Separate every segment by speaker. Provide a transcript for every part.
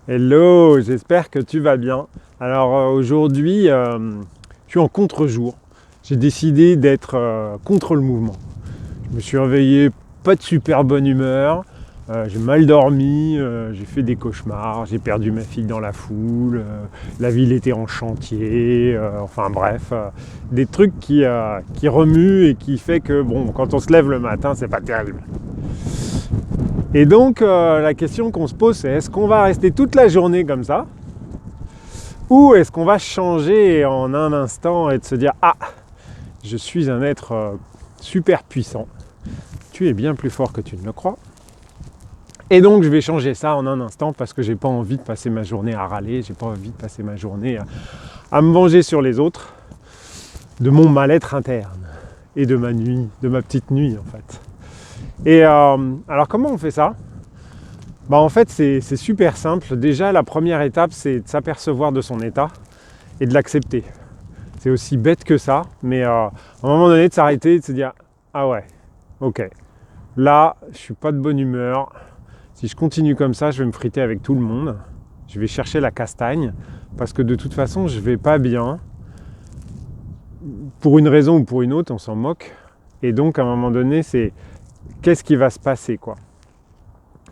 Speaker 1: Hello, j'espère que tu vas bien. Alors aujourd'hui, je suis en contre-jour. J'ai décidé d'être contre le mouvement. Je me suis réveillé pas de super bonne humeur. J'ai mal dormi, j'ai fait des cauchemars, j'ai perdu ma fille dans la foule, la ville était en chantier, enfin bref, des trucs qui remuent et qui fait que bon, quand on se lève le matin, c'est pas terrible. Et donc la question qu'on se pose, c'est est-ce qu'on va rester toute la journée comme ça, ou est-ce qu'on va changer en un instant et de se dire ah, je suis un être super puissant, tu es bien plus fort que tu ne le crois. Et donc je vais changer ça en un instant parce que j'ai pas envie de passer ma journée à râler, j'ai pas envie de passer ma journée à me venger sur les autres de mon mal-être interne et de ma nuit, de ma petite nuit en fait. Et alors comment on fait ça ? En fait c'est super simple. Déjà la première étape c'est de s'apercevoir de son état et de l'accepter. C'est aussi bête que ça, mais à un moment donné de s'arrêter et de se dire ah ouais, ok, là je suis pas de bonne humeur. Si je continue comme ça, je vais me friter avec tout le monde. Je vais chercher la castagne parce que de toute façon, je vais pas bien. Pour une raison ou pour une autre, on s'en moque. Et donc, à un moment donné, c'est qu'est-ce qui va se passer, quoi.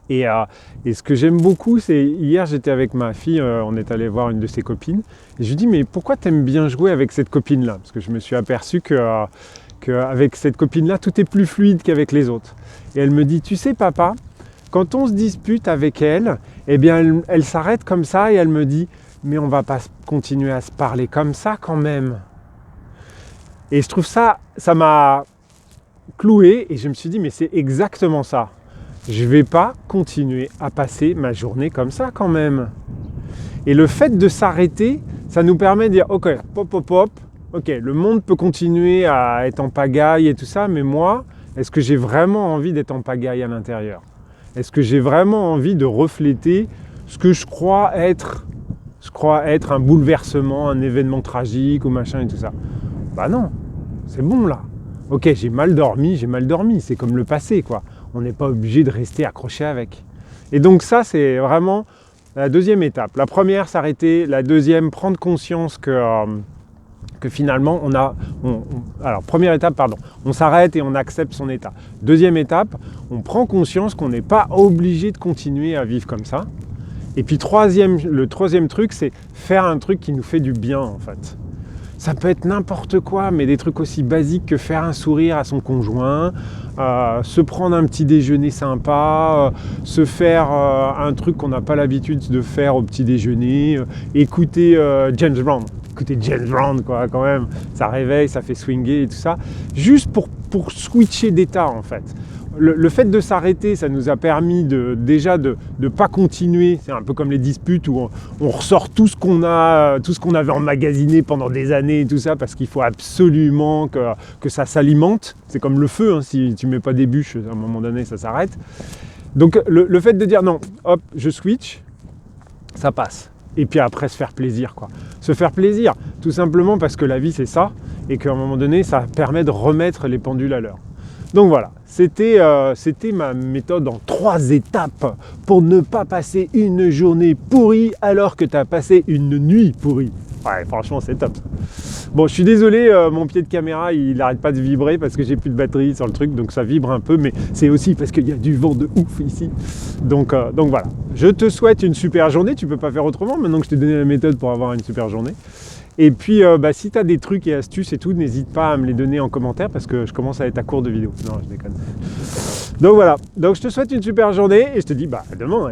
Speaker 1: Et ce que j'aime beaucoup, c'est hier, j'étais avec ma fille, on est allé voir une de ses copines. Et je lui dis, mais pourquoi t'aimes bien jouer avec cette copine-là ? Parce que je me suis aperçu qu'avec cette copine-là, tout est plus fluide qu'avec les autres. Et elle me dit, tu sais, papa, quand on se dispute avec elle, eh bien elle s'arrête comme ça et elle me dit « mais on va pas continuer à se parler comme ça quand même ». Et je trouve ça m'a cloué et je me suis dit « mais c'est exactement ça. Je vais pas continuer à passer ma journée comme ça quand même ». Et le fait de s'arrêter, ça nous permet de dire « ok, ok, le monde peut continuer à être en pagaille et tout ça, mais moi, est-ce que j'ai vraiment envie d'être en pagaille à l'intérieur ? Est-ce que j'ai vraiment envie de refléter ce que je crois être un bouleversement, un événement tragique ou machin et tout ça ? Bah non, c'est bon là. Ok, j'ai mal dormi, c'est comme le passé quoi. On n'est pas obligé de rester accroché avec. Et donc ça, c'est vraiment la deuxième étape. La première, s'arrêter. La deuxième, prendre conscience que finalement, alors première étape, on s'arrête et on accepte son état. Deuxième étape, on prend conscience qu'on n'est pas obligé de continuer à vivre comme ça. Et puis le troisième truc, c'est faire un truc qui nous fait du bien en fait. Ça peut être n'importe quoi, mais des trucs aussi basiques que faire un sourire à son conjoint, se prendre un petit déjeuner sympa, se faire un truc qu'on n'a pas l'habitude de faire au petit déjeuner, écouter James Brown. Écouter James Brown quoi, quand même, ça réveille, ça fait swinger et tout ça, juste pour switcher d'état en fait. Le fait de s'arrêter, ça nous a permis déjà de pas continuer. C'est un peu comme les disputes où on ressort tout ce qu'on avait emmagasiné pendant des années et tout ça, parce qu'il faut absolument que ça s'alimente. C'est comme le feu, hein, si tu mets pas des bûches, à un moment donné, ça s'arrête. Donc le fait de dire non, hop, je switch, ça passe. Et puis après, se faire plaisir, quoi. Se faire plaisir, tout simplement parce que la vie, c'est ça, et qu'à un moment donné, ça permet de remettre les pendules à l'heure. Donc voilà, c'était ma méthode en 3 étapes pour ne pas passer une journée pourrie alors que tu as passé une nuit pourrie. Ouais, franchement, c'est top. Bon, je suis désolé, mon pied de caméra, il n'arrête pas de vibrer parce que j'ai plus de batterie sur le truc, donc ça vibre un peu, mais c'est aussi parce qu'il y a du vent de ouf ici. Donc voilà, je te souhaite une super journée, tu peux pas faire autrement, maintenant que je t'ai donné la méthode pour avoir une super journée. Et puis, si tu as des trucs et astuces et tout, n'hésite pas à me les donner en commentaire parce que je commence à être à court de vidéos. Non, je déconne. Donc voilà, donc je te souhaite une super journée et je te dis à demain,